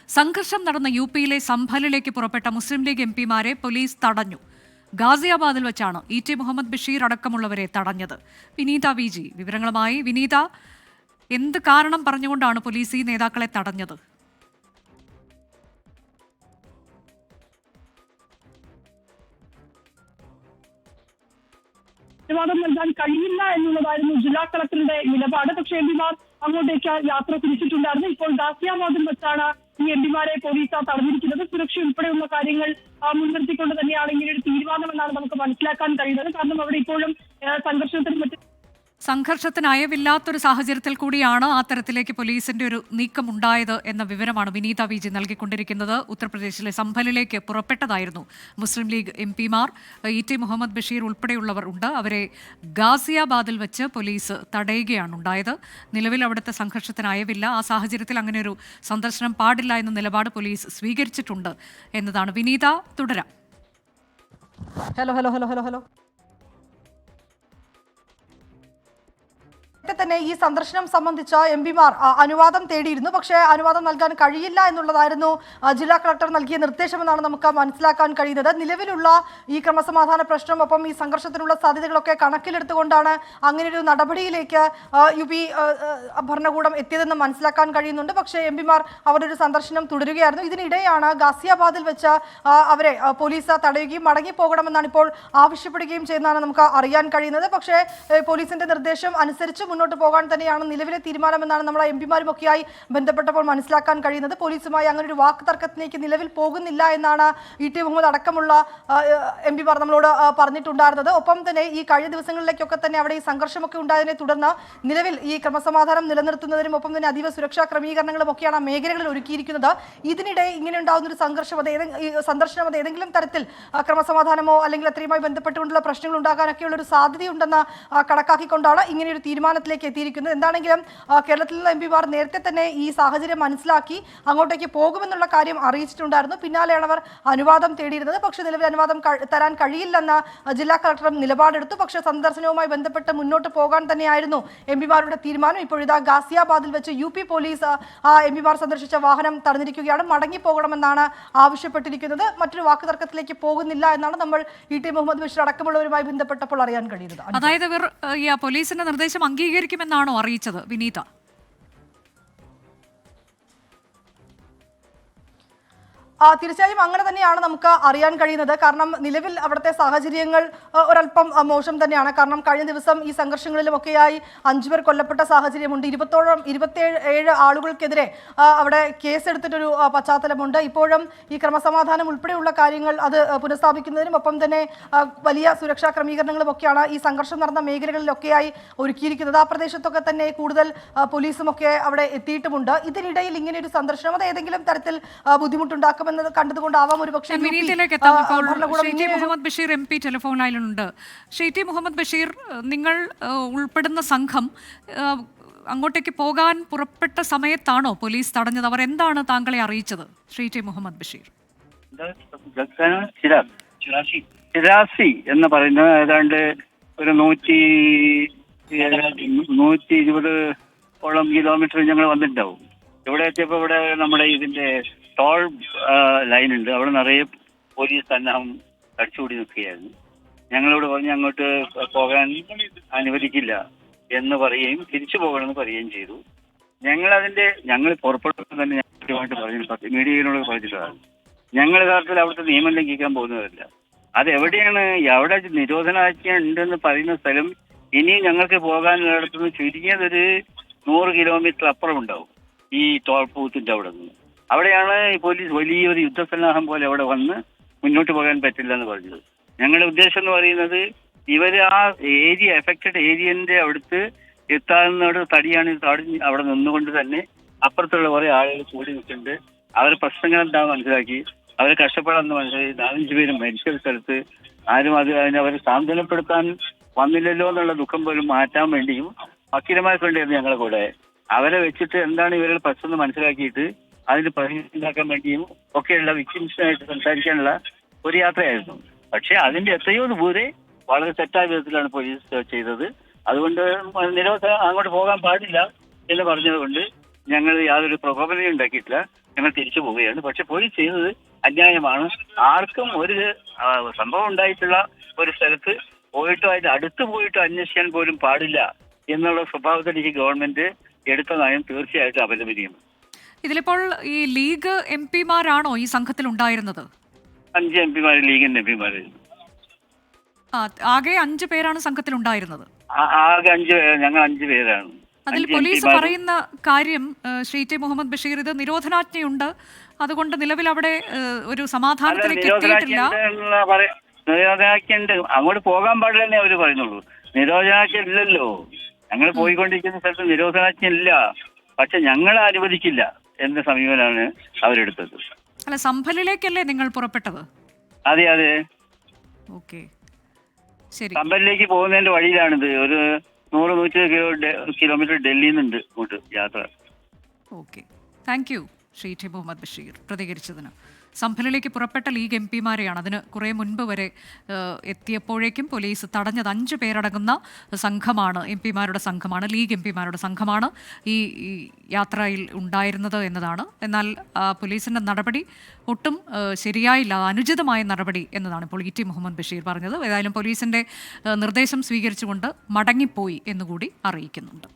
സംഘർഷം നടന്ന യുപിയിലെ സംഭലിലേക്ക് പുറപ്പെട്ട മുസ്ലിം ലീഗ് എംപിമാരെ പോലീസ് തടഞ്ഞു. ഗാസിയാബാദിൽ വെച്ചാണ് ഇ.ടി. മുഹമ്മദ് ബഷീർ അടക്കമുള്ളവരെ തടഞ്ഞത്. വിനീത വി.ജി വിവരങ്ങളുമായി. വിനീത, എന്ത് കാരണം പറഞ്ഞുകൊണ്ടാണ് പോലീസ് ഈ നേതാക്കളെ തടഞ്ഞത്? അനുവാദം നൽകാൻ കഴിയില്ല എന്നുള്ളതായിരുന്നു ജില്ലാ കളക്ടറുടെ നിലപാട്. പക്ഷേ എംപിമാർ അങ്ങോട്ടേക്ക് യാത്ര തിരിച്ചിട്ടുണ്ടായിരുന്നു. ഇപ്പോൾ ഗാസിയാബാദിൽ വെച്ചാണ് ഈ എംപിമാരെ പോലീസ് തടഞ്ഞിരിക്കുന്നത്. സുരക്ഷ ഉൾപ്പെടെയുള്ള കാര്യങ്ങൾ മുൻനിർത്തിക്കൊണ്ട് തന്നെയാണ് ഇങ്ങനെ ഒരു തീരുമാനമെന്നാണ് നമുക്ക് മനസ്സിലാക്കാൻ കഴിയുന്നത്. കാരണം അവിടെ ഇപ്പോഴും സംഘർഷത്തിന് അയവില്ലാത്തൊരു സാഹചര്യത്തിൽ കൂടിയാണ് ആ തരത്തിലേക്ക് പോലീസിന്റെ ഒരു നീക്കമുണ്ടായത് എന്ന വിവരമാണ് വിനീത വി.ജി നൽകിക്കൊണ്ടിരിക്കുന്നത്. ഉത്തർപ്രദേശിലെ സംഭലിലേക്ക് പുറപ്പെട്ടതായിരുന്നു മുസ്ലിം ലീഗ് എംപിമാർ. ഇ.ടി. മുഹമ്മദ് ബഷീർ ഉൾപ്പെടെയുള്ളവർ ഉണ്ട്. അവരെ ഗാസിയാബാദിൽ വെച്ച് പോലീസ് തടയുകയാണ് ഉണ്ടായത്. നിലവിൽ അവിടുത്തെ സംഘർഷത്തിന് അയവില്ല. ആ സാഹചര്യത്തിൽ അങ്ങനെ ഒരു സന്ദർശനം പാടില്ല എന്ന നിലപാട് പോലീസ് സ്വീകരിച്ചിട്ടുണ്ട് എന്നതാണ്. വിനീത, തുടരാം. Hello hello hello hello hello തന്നെ ഈ സന്ദർശനം സംബന്ധിച്ച എംപിമാർ അനുവാദം തേടിയിരുന്നു. പക്ഷേ അനുവാദം നൽകാൻ കഴിയില്ല എന്നുള്ളതായിരുന്നു ജില്ലാ കളക്ടർ നൽകിയ നിർദ്ദേശമെന്നാണ് നമുക്ക് മനസ്സിലാക്കാൻ കഴിയുന്നത്. നിലവിലുള്ള ഈ ക്രമസമാധാന പ്രശ്നം, ഒപ്പം ഈ സംഘർഷത്തിനുള്ള സാധ്യതകളൊക്കെ കണക്കിലെടുത്തുകൊണ്ടാണ് അങ്ങനെയൊരു നടപടിയിലേക്ക് യുപി ഭരണകൂടം എത്തിയതെന്ന് മനസ്സിലാക്കാൻ കഴിയുന്നുണ്ട്. പക്ഷേ എംപിമാർ അവരുടെ ഒരു സന്ദർശനം തുടരുകയായിരുന്നു. ഇതിനിടെയാണ് ഗാസിയാബാദിൽ വെച്ച് അവരെ പോലീസ് തടയുകയും മടങ്ങിപ്പോകണമെന്നാണ് ഇപ്പോൾ ആവശ്യപ്പെടുകയും ചെയ്യുന്നതാണ് നമുക്ക് അറിയാൻ കഴിയുന്നത്. പക്ഷേ പോലീസിന്റെ നിർദ്ദേശം അനുസരിച്ച് മുന്നോട്ട് പോകാൻ തന്നെയാണ് നിലവിലെ തീരുമാനമെന്നാണ് നമ്മൾ എംപിമാരുമൊക്കെയായി ബന്ധപ്പെട്ടപ്പോൾ മനസ്സിലാക്കാൻ കഴിയുന്നത്. പോലീസുമായി അങ്ങനെ ഒരു വാക്ക് തർക്കത്തിലേക്ക് നിലവിൽ പോകുന്നില്ല എന്നാണ് ഇ.ടി. മുഹമ്മദ് അടക്കമുള്ള എംപിമാർ നമ്മളോട് പറഞ്ഞിട്ടുണ്ടായിരുന്നത്. ഒപ്പം തന്നെ ഈ കഴിഞ്ഞ ദിവസങ്ങളിലേക്കൊക്കെ തന്നെ അവിടെ ഈ സംഘർഷമൊക്കെ ഉണ്ടായതിനെ തുടർന്ന് നിലവിൽ ഈ ക്രമസമാധാനം നിലനിർത്തുന്നതിനും ഒപ്പം തന്നെ അതീവ സുരക്ഷാ ക്രമീകരണങ്ങളും ഒക്കെയാണ് ആ മേഖലകളിൽ ഒരുക്കിയിരിക്കുന്നത്. ഇതിനിടെ ഇങ്ങനെ ഉണ്ടാകുന്ന ഒരു സന്ദർശനം അത് ഏതെങ്കിലും തരത്തിൽ ക്രമസമാധാനമോ അല്ലെങ്കിൽ അത്രയുമായി ബന്ധപ്പെട്ടുകൊണ്ടുള്ള പ്രശ്നങ്ങൾ ഉണ്ടാകാനൊക്കെയുള്ള ഒരു സാധ്യതയുണ്ടെന്ന് കണക്കാക്കിക്കൊണ്ടാണ് ഇങ്ങനെയൊരു തീരുമാനത്തിലേക്ക് എത്തിയിരിക്കുന്നത്. എന്താണെങ്കിലും കേരളത്തിലുള്ള എംപിമാർ നേരത്തെ തന്നെ ഈ സാഹചര്യം മനസ്സിലാക്കി അങ്ങോട്ടേക്ക് പോകുമെന്നുള്ള കാര്യം അറിയിച്ചിട്ടുണ്ടായിരുന്നു. പിന്നാലെയാണ് അവർ അനുവാദം തേടിയിരുന്നത്. പക്ഷേ നിലവിൽ അനുവാദം തരാൻ കഴിയില്ലെന്ന് ജില്ലാ കളക്ടറും നിലപാടെടുത്തു. പക്ഷേ സന്ദർശനവുമായി ബന്ധപ്പെട്ട് മുന്നോട്ട് പോകാൻ തന്നെയായിരുന്നു എംപിമാരുടെ തീരുമാനം. ഇപ്പോഴിതാ ഗാസിയാബാദിൽ വെച്ച് യുപി പോലീസ് എംപിമാർ സന്ദർശിച്ച വാഹനം തടഞ്ഞിരിക്കുകയാണ്. മടങ്ങിപ്പോകണമെന്നാണ് ആവശ്യപ്പെട്ടിരിക്കുന്നത്. മറ്റൊരു വാക്ക് തർക്കത്തിലേക്ക് പോകുന്നില്ല എന്നാണ് നമ്മൾ ഇ.ടി. മുഹമ്മദ് ബഷീർ അടക്കമുള്ളവരുമായി ബന്ധപ്പെട്ടപ്പോൾ അറിയാൻ കഴിയുന്നത്. അതായത് ഇവർ പോലീസിന്റെ നിർദ്ദേശം അംഗീകരിക്കുമെന്നാണോ അറിയിച്ചത് വിനീത? തീർച്ചയായും അങ്ങനെ തന്നെയാണ് നമുക്ക് അറിയാൻ കഴിയുന്നത്. കാരണം നിലവിൽ അവിടുത്തെ സാഹചര്യങ്ങൾ ഒരല്പം മോശം തന്നെയാണ്. കാരണം കഴിഞ്ഞ ദിവസം ഈ സംഘർഷങ്ങളിലുമൊക്കെയായി 5 പേർ കൊല്ലപ്പെട്ട സാഹചര്യമുണ്ട്. 27 ആളുകൾക്കെതിരെ അവിടെ കേസെടുത്തിട്ടൊരു പശ്ചാത്തലമുണ്ട്. ഇപ്പോഴും ഈ ക്രമസമാധാനം ഉൾപ്പെടെയുള്ള കാര്യങ്ങൾ അത് പുനഃസ്ഥാപിക്കുന്നതിനും ഒപ്പം തന്നെ വലിയ സുരക്ഷാ ക്രമീകരണങ്ങളും ഒക്കെയാണ് ഈ സംഘർഷം നടന്ന മേഖലകളിലൊക്കെയായി ഒരുക്കിയിരിക്കുന്നത്. ആ പ്രദേശത്തൊക്കെ തന്നെ കൂടുതൽ പോലീസും ഒക്കെ അവിടെ എത്തിയിട്ടുമുണ്ട്. ഇതിനിടയിൽ ഇങ്ങനെ ഒരു സന്ദർശനം അത് ഏതെങ്കിലും തരത്തിൽ ബുദ്ധിമുട്ടുണ്ടാക്കും കണ്ടതുകൊണ്ടാവാം ഒരു പക്ഷേ Muhammad Basheer M P telephone ലൈനിലുണ്ട്. ടി മുഹമ്മദ് ബഷീർ, നിങ്ങൾ ഉൾപ്പെടുന്ന സംഘം അങ്ങോട്ടേക്ക് പോകാൻ പുറപ്പെട്ട സമയത്താണോ പോലീസ് തടഞ്ഞത്? അവർ എന്താണ് താങ്കളെ അറിയിച്ചത് ടി മുഹമ്മദ് ബഷീർ? ചിരാസി എന്ന് പറയുന്നത് ഏതാണ്ട് ഒരു 120 കിലോമീറ്റർ ഞങ്ങൾ വന്നിട്ടുണ്ടാവും. ഇവിടെ എത്തിയപ്പോൾ ഇവിടെ നമ്മുടെ ഇതിന്റെ ടോൾ ലൈൻ ഉണ്ട്. അവിടെ നിറയെ പോലീസ് സന്നാഹം അടിച്ചുകൂടി നിൽക്കുകയായിരുന്നു. ഞങ്ങളോട് പറഞ്ഞ് അങ്ങോട്ട് പോകാൻ അനുവദിക്കില്ല എന്ന് പറയുകയും തിരിച്ചു പോകണമെന്ന് പറയുകയും ചെയ്തു. ഞങ്ങൾ പുറപ്പെടുമ്പോൾ തന്നെ ഞങ്ങളുമായിട്ട് പറഞ്ഞു, മീഡിയയിലൂടെ പറഞ്ഞിട്ടുള്ളതാണ്. ഞങ്ങൾ യഥാർത്ഥത്തിൽ അവിടുത്തെ നിയമം ലംഘിക്കാൻ പോകുന്നതല്ല. അത് എവിടെയാണ് അവിടെ നിരോധനാജ്ഞ ഉണ്ടെന്ന് പറയുന്ന സ്ഥലം ഇനി ഞങ്ങൾക്ക് പോകാനുള്ളിടത്തുനിന്ന് ചുരുങ്ങിയതൊരു 100 കിലോമീറ്റർ അപ്പുറം ഉണ്ടാവും. ഈ ടോൾ ബൂത്തിന്റെ അവിടെ നിന്ന് അവിടെയാണ് ഈ പോലീസ് വലിയൊരു യുദ്ധസന്നാഹം പോലെ അവിടെ വന്ന് മുന്നോട്ട് പോകാൻ പറ്റില്ല എന്ന് പറഞ്ഞത്. ഞങ്ങളുടെ ഉദ്ദേശം എന്ന് പറയുന്നത് ഇവര് ആ എഫക്റ്റഡ് ഏരിയന്റെ അടുത്ത് എത്താവുന്ന തടിയാണ് അവിടെ നിന്നുകൊണ്ട് തന്നെ അപ്പുറത്തുള്ള കുറെ ആളുകൾ കൂടി നിൽക്കുന്നുണ്ട്. അവരുടെ പ്രശ്നങ്ങൾ എന്താണെന്ന് മനസ്സിലാക്കി, അവരെ കഷ്ടപ്പെടാമെന്ന് മനസ്സിലാക്കി 4-5 പേരും മരിച്ച സ്ഥലത്ത് ആരും അവരെ സാന്ത്വനപ്പെടുത്താൻ വന്നില്ലല്ലോ എന്നുള്ള ദുഃഖം പോലും മാറ്റാൻ വേണ്ടിയും വക്കീലന്മാർക്കുണ്ടായിരുന്നു ഞങ്ങളുടെ കൂടെ. അവരെ വെച്ചിട്ട് എന്താണ് ഇവരുടെ പ്രശ്നം മനസ്സിലാക്കിയിട്ട് അതിന് പരിഹാരം വേണ്ടിയും ഒക്കെയുള്ള വിക്ടിംസിനായിട്ട് സംസാരിക്കാനുള്ള ഒരു യാത്രയായിരുന്നു. പക്ഷെ അതിന്റെ എത്രയോ ദൂരെ വളരെ തെറ്റായ വിധത്തിലാണ് പോലീസ് ചെയ്തത്. അതുകൊണ്ട് നിരോധനം അങ്ങോട്ട് പോകാൻ പാടില്ല എന്ന് പറഞ്ഞതുകൊണ്ട് ഞങ്ങൾ യാതൊരു പ്രകോപനവും ഉണ്ടാക്കിയിട്ടില്ല. ഞങ്ങൾ തിരിച്ചു പോവുകയാണ്. പക്ഷെ പോലീസ് ചെയ്തത് അന്യായമാണ്. ആർക്കും ഒരു സംഭവം ഉണ്ടായിട്ടുള്ള ഒരു സ്ഥലത്ത് പോയിട്ട് അതിന്റെ അടുത്ത് പോയിട്ട് അന്വേഷിക്കാൻ പോലും പാടില്ല എന്നുള്ള സ്വഭാവത്തിലേക്ക് ഗവൺമെന്റ് എടുത്ത നയം തീർച്ചയായിട്ടും അപലപനീയമാണ്. ഇതിലിപ്പോൾ ഈ ലീഗ് MP-മാരാണോ ഈ സംഘത്തിൽ ഉണ്ടായിരുന്നത്? 5 MP-മാര് ലീഗിന്റെ MP-മാര്. ആകെ 5 പേരാണ് സംഘത്തിൽ ഉണ്ടായിരുന്നത്. ആകെ 5 പേര്, ഞങ്ങൾ 5 പേരാണ്. അതിൽ പോലീസ് പറയുന്ന കാര്യം ശ്രീ ടി മുഹമ്മദ് ബഷീർ, ഇത് നിരോധനാജ്ഞയുണ്ട്, അതുകൊണ്ട് നിലവിൽ അവിടെ ഒരു സമാധാനത്തിലേക്ക് എത്തിയിട്ടില്ല. നിരോധനാജ്ഞ ഉണ്ട്, അങ്ങോട്ട് പോകാൻ പാടില്ലെന്നേ അവര് പറയുന്നുള്ളൂ. നിരോധനാജ്ഞ ഇല്ലല്ലോ. ഞങ്ങൾ പോയിക്കൊണ്ടിരിക്കുന്ന സ്ഥലത്ത് നിരോധനാജ്ഞ ഇല്ല, പക്ഷെ ഞങ്ങളെ അനുവദിക്കില്ല എന്ന സമീപനമാണ് അവരെടുത്തത്. അല്ല, സംഭലിലേക്കല്ലേ നിങ്ങൾ പുറപ്പെട്ടത്? അതെ അതെ. ഓക്കെ, ശരി. സംഭലിലേക്ക് പോകുന്നതിന്റെ വഴിയിലാണിത്. ഒരു 100-120 കിലോമീറ്റർ ഡൽഹിയിൽ നിന്നുണ്ട് ഇങ്ങോട്ട് യാത്ര. Okay, thank you Shri T Muhammad Basheer പ്രതികരിച്ചതിന്. സംഭലിലേക്ക് പുറപ്പെട്ട ലീഗ് MP-മാരെയാണ്. അതിന് കുറേ മുൻപ് വരെ എത്തിയപ്പോഴേക്കും പോലീസ് തടഞ്ഞത്. 5 പേരടങ്ങുന്ന സംഘമാണ്, MP-മാരുടെ സംഘമാണ്, ലീഗ് MP-മാരുടെ സംഘമാണ് ഈ യാത്രയിൽ ഉണ്ടായിരുന്നത് എന്നതാണ്. എന്നാൽ പോലീസിൻ്റെ നടപടി ഒട്ടും ശരിയായില്ല, അനുചിതമായ നടപടി എന്നതാണ് ഇപ്പോൾ ടി മുഹമ്മദ് ബഷീർ പറഞ്ഞത്. ഏതായാലും പോലീസിൻ്റെ നിർദ്ദേശം സ്വീകരിച്ചുകൊണ്ട് മടങ്ങിപ്പോയി എന്നുകൂടി അറിയിക്കുന്നുണ്ട്.